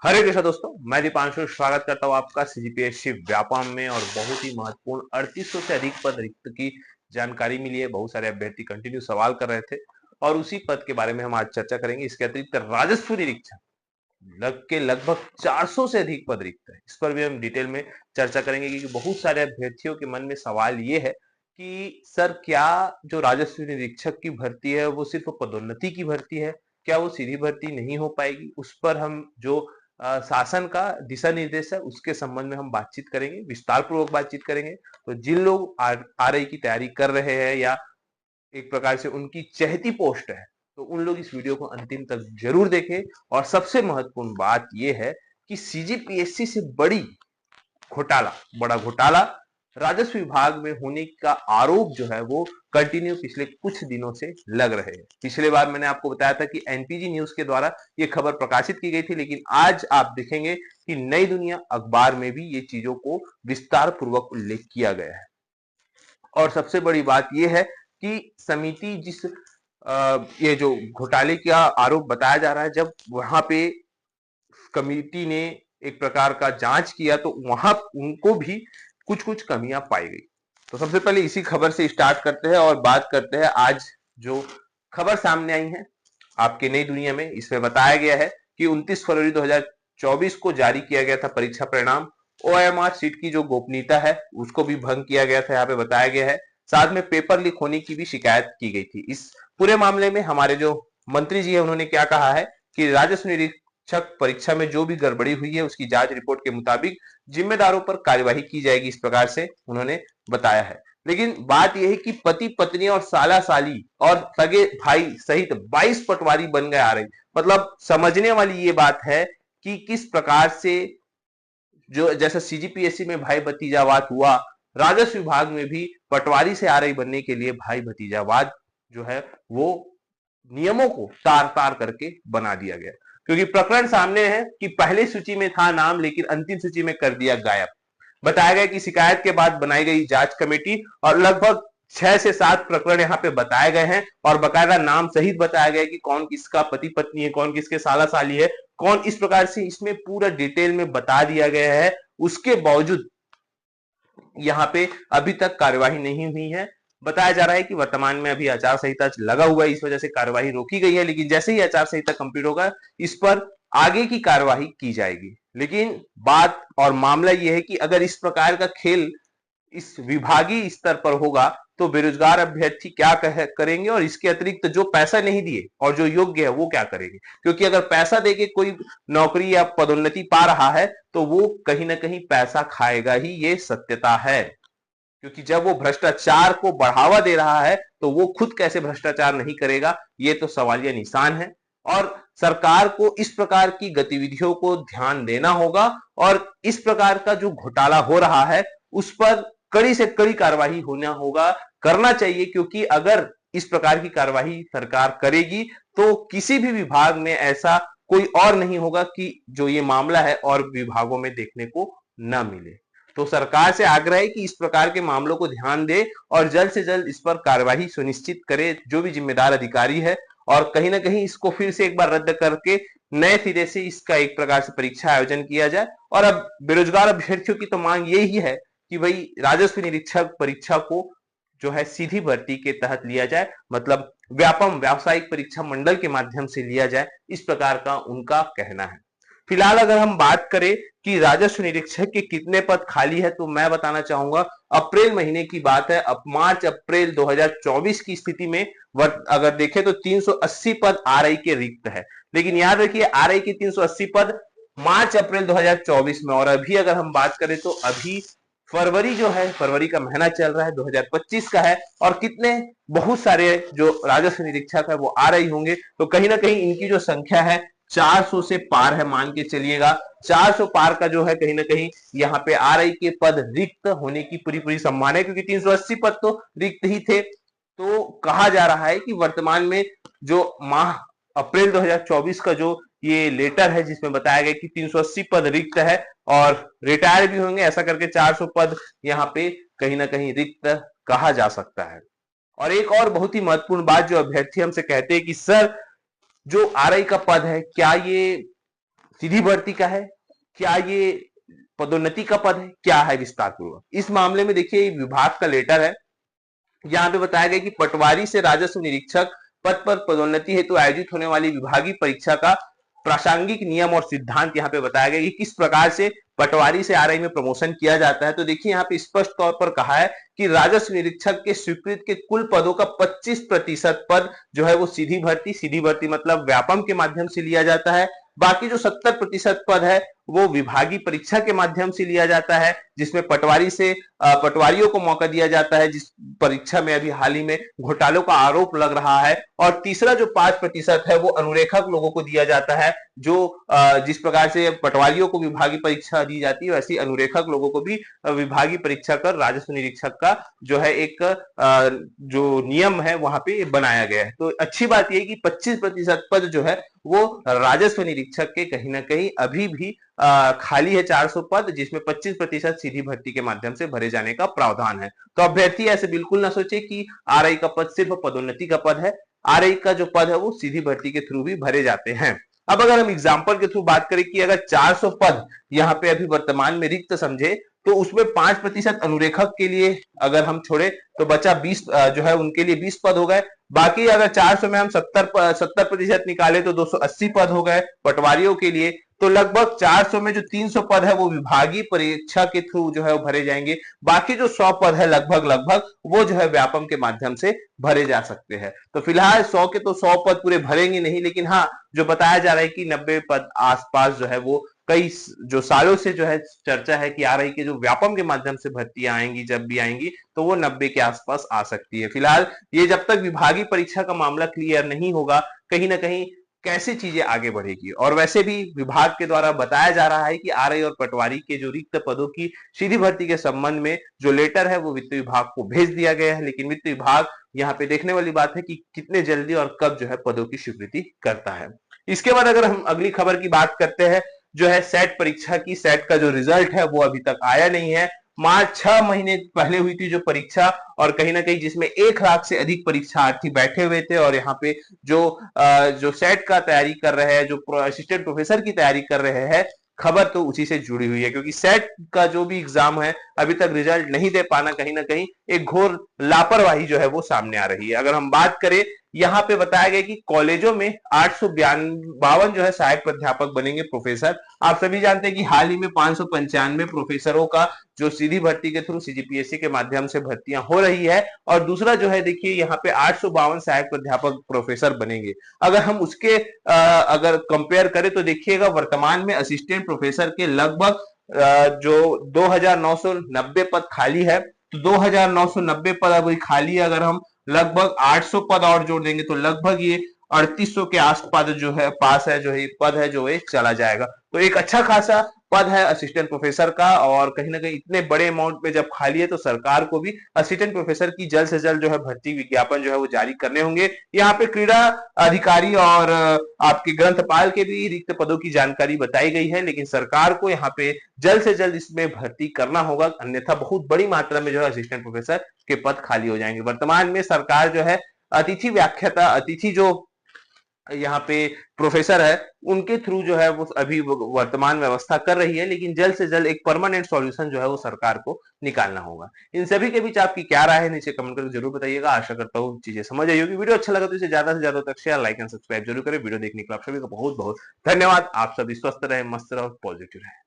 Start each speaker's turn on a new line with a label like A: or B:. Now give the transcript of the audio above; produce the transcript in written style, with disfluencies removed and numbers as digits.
A: हरे कृष्ण दोस्तों, मैं दीपांशु स्वागत करता हूं आपका सीजीपीएससी व्यापम में। और बहुत ही महत्वपूर्ण 3800 से अधिक पद रिक्त की जानकारी मिली है। बहुत सारे अभ्यर्थी कंटिन्यू सवाल कर रहे थे और उसी पद के बारे में हम आज चर्चा करेंगे। इसके अतिरिक्त राजस्व निरीक्षक लगभग 400 से अधिक पद रिक्त है। इस पर भी हम डिटेल में चर्चा करेंगे क्योंकि बहुत सारे अभ्यर्थियों के मन में सवाल ये है कि सर, क्या जो राजस्व निरीक्षक की भर्ती है वो सिर्फ पदोन्नति की भर्ती है? क्या वो सीधी भर्ती नहीं हो पाएगी? उस पर हम जो शासन का दिशा निर्देश है उसके संबंध में हम बातचीत करेंगे, विस्तार पूर्वक बातचीत करेंगे। तो जिन लोग आरआई की तैयारी कर रहे हैं या एक प्रकार से उनकी चहेती पोस्ट है, तो उन लोग इस वीडियो को अंतिम तक जरूर देखें। और सबसे महत्वपूर्ण बात यह है कि सीजीपीएससी से बड़ा घोटाला राजस्व विभाग में होने का आरोप जो है वो कंटिन्यू पिछले कुछ दिनों से लग रहे हैं। पिछले बार मैंने आपको बताया था कि एनपीजी न्यूज के द्वारा ये खबर प्रकाशित की गई थी, लेकिन आज आप देखेंगे कि नई दुनिया अखबार में भी ये चीजों को विस्तार पूर्वक उल्लेख किया गया है। और सबसे बड़ी बात यह है कि समिति ये जो घोटाले का आरोप बताया जा रहा है, जब वहां पे कमेटी ने एक प्रकार का जांच किया तो वहां उनको भी कुछ कुछ कमियां पाई गई। तो सबसे पहले इसी खबर से स्टार्ट करते हैं और बात करते हैं आज जो खबर सामने आई है आपके नई दुनिया में। इसमें बताया गया है कि 29 फरवरी 2024 को जारी किया गया था परीक्षा परिणाम। ओएमआर सीट की जो गोपनीयता है उसको भी भंग किया गया था, यहाँ पे बताया गया है। साथ में पेपर लीक होने की भी शिकायत की गई थी। इस पूरे मामले में हमारे जो मंत्री जी है उन्होंने क्या कहा है कि राजस्व निरीक्षक परीक्षा में जो भी गड़बड़ी हुई है उसकी जांच रिपोर्ट के मुताबिक जिम्मेदारों पर कार्यवाही की जाएगी, इस प्रकार से उन्होंने बताया है। लेकिन बात यह है कि पति पत्नी और साला साली और सगे भाई सहित 22 पटवारी बन गए आ रही। मतलब समझने वाली ये बात है कि किस प्रकार से जो जैसा सीजीपीएससी में भाई भतीजावाद हुआ, राजस्व विभाग में भी पटवारी से आ रही बनने के लिए भाई भतीजावाद जो है वो नियमों को तार तार करके बना दिया गया। क्योंकि प्रकरण सामने है कि पहले सूची में था नाम, लेकिन अंतिम सूची में कर दिया गायब। बताया गया कि शिकायत के बाद बनाई गई जांच कमेटी और लगभग 6 से 7 प्रकरण यहाँ पे बताए गए हैं और बकायदा नाम सहित बताया गया कि कौन किसका पति पत्नी है, कौन किसके साला साली है, कौन, इस प्रकार से इसमें पूरा डिटेल में बता दिया गया है। उसके बावजूद यहाँ पे अभी तक कार्यवाही नहीं हुई है। बताया जा रहा है कि वर्तमान में अभी आचार संहिता लगा हुआ है, इस वजह से कार्यवाही रोकी गई है। लेकिन जैसे ही आचार संहिता कंप्लीट होगा इस पर आगे की कार्यवाही की जाएगी। लेकिन बात और मामला यह है कि अगर इस प्रकार का खेल इस विभागीय स्तर पर होगा तो बेरोजगार अभ्यर्थी क्या करेंगे, और इसके अतिरिक्त जो पैसा नहीं दिए और जो योग्य है वो क्या करेंगे? क्योंकि अगर पैसा देके कोई नौकरी या पदोन्नति पा रहा है तो वो कहीं ना कहीं पैसा खाएगा ही, ये सत्यता है। क्योंकि जब वो भ्रष्टाचार को बढ़ावा दे रहा है तो वो खुद कैसे भ्रष्टाचार नहीं करेगा, ये तो सवालिया निशान है। और सरकार को इस प्रकार की गतिविधियों को ध्यान देना होगा और इस प्रकार का जो घोटाला हो रहा है उस पर कड़ी से कड़ी कार्रवाई होना होगा, करना चाहिए। क्योंकि अगर इस प्रकार की कार्रवाई सरकार करेगी तो किसी भी विभाग में ऐसा कोई और नहीं होगा कि जो ये मामला है और विभागों में देखने को न मिले। तो सरकार से आग्रह है कि इस प्रकार के मामलों को ध्यान दे और जल्द से जल्द इस पर कार्यवाही सुनिश्चित करे जो भी जिम्मेदार अधिकारी है, और कहीं ना कहीं इसको फिर से एक बार रद्द करके नए सिरे से इसका एक प्रकार से परीक्षा आयोजन किया जाए। और अब बेरोजगार अभ्यर्थियों की तो मांग यही है कि भाई राजस्व निरीक्षक परीक्षा को जो है सीधी भर्ती के तहत लिया जाए, मतलब व्यापम व्यावसायिक परीक्षा मंडल के माध्यम से लिया जाए, इस प्रकार का उनका कहना है। फिलहाल अगर हम बात करें कि राजस्व निरीक्षक के कितने पद खाली है तो मैं बताना चाहूंगा अप्रैल महीने की बात है। अब मार्च अप्रैल 2024 की स्थिति में अगर देखें तो 380 पद आरआई के रिक्त है। लेकिन याद रखिए आरआई के 380 पद मार्च अप्रैल 2024 में, और अभी अगर हम बात करें तो अभी फरवरी जो है, फरवरी का महीना चल रहा है, 2025 का है, और कितने बहुत सारे जो राजस्व निरीक्षक है वो आ रही होंगे। तो कहीं ना कहीं इनकी जो संख्या है 400 से पार है, मान के चलिएगा 400 पार का जो है कहीं ना कहीं यहाँ पे आरआई के पद रिक्त होने की पूरी पूरी संभावना है। क्योंकि 380 पद तो रिक्त ही थे। तो कहा जा रहा है कि वर्तमान में जो माह अप्रैल 2024 का जो ये लेटर है जिसमें बताया गया कि 380 पद रिक्त है और रिटायर भी होंगे, ऐसा करके 400 पद यहाँ पे कहीं ना कहीं रिक्त कहा जा सकता है। और एक और बहुत ही महत्वपूर्ण बात जो अभ्यर्थी हमसे कहते हैं कि सर, जो आरआई का पद है क्या ये सीधी भर्ती का है, क्या ये पदोन्नति का पद है, क्या है विस्तार पूर्वक। इस मामले में देखिए विभाग का लेटर है, यहाँ पे बताया गया कि पटवारी से राजस्व निरीक्षक पद पर पदोन्नति हेतु आयोजित होने वाली विभागीय परीक्षा का प्रासंगिक नियम और सिद्धांत यहाँ पे बताया गया कि किस प्रकार से पटवारी से आरआई में प्रमोशन किया जाता है। तो देखिए यहाँ पे स्पष्ट तौर पर कहा है कि राजस्व निरीक्षक के स्वीकृत के कुल पदों का 25% पद जो है वो सीधी भर्ती मतलब व्यापम के माध्यम से लिया जाता है। बाकी जो 70% पद है वो विभागीय परीक्षा के माध्यम से लिया जाता है, जिसमें पटवारियों को मौका दिया जाता है, जिस परीक्षा में अभी हाल ही में घोटालों का आरोप लग रहा है। और तीसरा जो 5% है वो अनुरेखक लोगों को दिया जाता है, जो जिस प्रकार से पटवारियों को विभागीय परीक्षा दी जाती है वैसी अनुरेखक लोगों को भी विभागीय परीक्षा कर राजस्व निरीक्षक का जो है एक जो नियम है वहां पे बनाया गया है। तो अच्छी बात यह कि 25% पद जो है वो राजस्व निरीक्षक के कहीं ना कहीं अभी भी खाली है 400 पद, जिसमें 25% सीधी भर्ती के माध्यम से भरे जाने का प्रावधान है। तो अभ्यर्थी ऐसे बिल्कुल ना सोचे कि आरआई का पद सिर्फ पदोन्नति का पद है। आरआई का जो पद है वो सीधी भर्ती के थ्रू भी भरे जाते हैं। अब अगर हम एग्जाम्पल के थ्रू बात करें कि अगर 400 पद यहाँ पे अभी वर्तमान में रिक्त समझे, तो उसमें 5% अनुरेखक के लिए अगर हम छोड़े तो बचा 20 जो है उनके लिए 20 पद हो गए। बाकी अगर 400 में हम 70% निकाले तो 280 पद हो गए पटवारियों के लिए। तो लगभग 400 में जो 300 पद है वो विभागीय परीक्षा के थ्रू जो है वो भरे जाएंगे। बाकी जो 100 पद है लगभग वो जो है व्यापम के माध्यम से भरे जा सकते हैं। तो फिलहाल 100 के तो 100 पद पूरे भरेंगे नहीं, लेकिन हाँ जो बताया जा रहा है कि 90 पद आसपास जो है वो कई जो सालों से जो है चर्चा है कि आरआई के जो व्यापम के माध्यम से भर्तियां आएंगी, जब भी आएंगी तो वो 90 के आसपास आ सकती है। फिलहाल ये जब तक विभागीय परीक्षा का मामला क्लियर नहीं होगा, कहीं ना कहीं कैसे चीजें आगे बढ़ेगी। और वैसे भी विभाग के द्वारा बताया जा रहा है कि आरआई और पटवारी के जो रिक्त पदों की सीधी भर्ती के संबंध में जो लेटर है वो वित्त विभाग को भेज दिया गया है, लेकिन वित्त विभाग यहाँ पे देखने वाली बात है कि कितने जल्दी और कब जो है पदों की स्वीकृति करता है। इसके बाद अगर हम अगली खबर की बात करते हैं, जो है सेट परीक्षा की, सेट का जो रिजल्ट है वो अभी तक आया नहीं है। मार्च 6 महीने पहले हुई थी जो परीक्षा, और कहीं ना कहीं जिसमें 1 लाख से अधिक परीक्षार्थी बैठे हुए थे। और यहाँ पे जो सेट का तैयारी कर रहे हैं, जो असिस्टेंट प्रोफेसर की तैयारी कर रहे हैं, खबर तो उसी से जुड़ी हुई है, क्योंकि सेट का जो भी एग्जाम है अभी तक रिजल्ट नहीं दे पाना कहीं ना कहीं एक घोर लापरवाही जो है वो सामने आ रही है। अगर हम बात करें, यहाँ पे बताया गया कि कॉलेजों में 852 जो है सहायक प्राध्यापक बनेंगे प्रोफेसर। आप सभी जानते हैं कि हाल ही में 595 प्रोफेसरों का जो सीधी भर्ती के थ्रू सीजीपीएससी के माध्यम से भर्तियां हो रही है। और दूसरा जो है देखिए यहाँ पे 852 सहायक प्राध्यापक प्रोफेसर बनेंगे। अगर हम उसके अगर कंपेयर करें तो देखिएगा वर्तमान में असिस्टेंट प्रोफेसर के लगभग जो 2990 पद खाली है। तो 2990 पद अभी खाली है, अगर हम लगभग 800 पद और जोड़ देंगे तो लगभग ये 3800 के आसपास जो है पास है, जो है पद है जो ये चला जाएगा। तो एक अच्छा खासा पद है असिस्टेंट प्रोफेसर का, और कहीं ना कहीं इतने बड़े अमाउंट में जब खाली है तो सरकार को भी असिस्टेंट प्रोफेसर की जल्द से जल्द जो है भर्ती विज्ञापन जो है वो जारी करने होंगे। यहाँ पे क्रीड़ा अधिकारी और आपके ग्रंथपाल के भी रिक्त पदों की जानकारी बताई गई है, लेकिन सरकार को यहाँ पे जल्द से जल्द इसमें भर्ती करना होगा, अन्यथा बहुत बड़ी मात्रा में जो है असिस्टेंट प्रोफेसर के पद खाली हो जाएंगे। वर्तमान में सरकार जो है अतिथि जो यहाँ पे प्रोफेसर है उनके थ्रू जो है वो अभी वर्तमान व्यवस्था कर रही है, लेकिन जल्द से जल्द एक परमानेंट सॉल्यूशन जो है वो सरकार को निकालना होगा। इन सभी के बीच आपकी क्या राय है नीचे कमेंट करके जरूर बताइएगा। आशा करता हूँ चीजें समझ आई होगी। वीडियो अच्छा लगा तो इसे ज्यादा से ज्यादा तक शेयर, लाइक एंड सब्सक्राइब जरूर करें। वीडियो देखने के लिए आप सभी का बहुत बहुत धन्यवाद। आप सभी स्वस्थ रहे, मस्त रहे और पॉजिटिव रहे।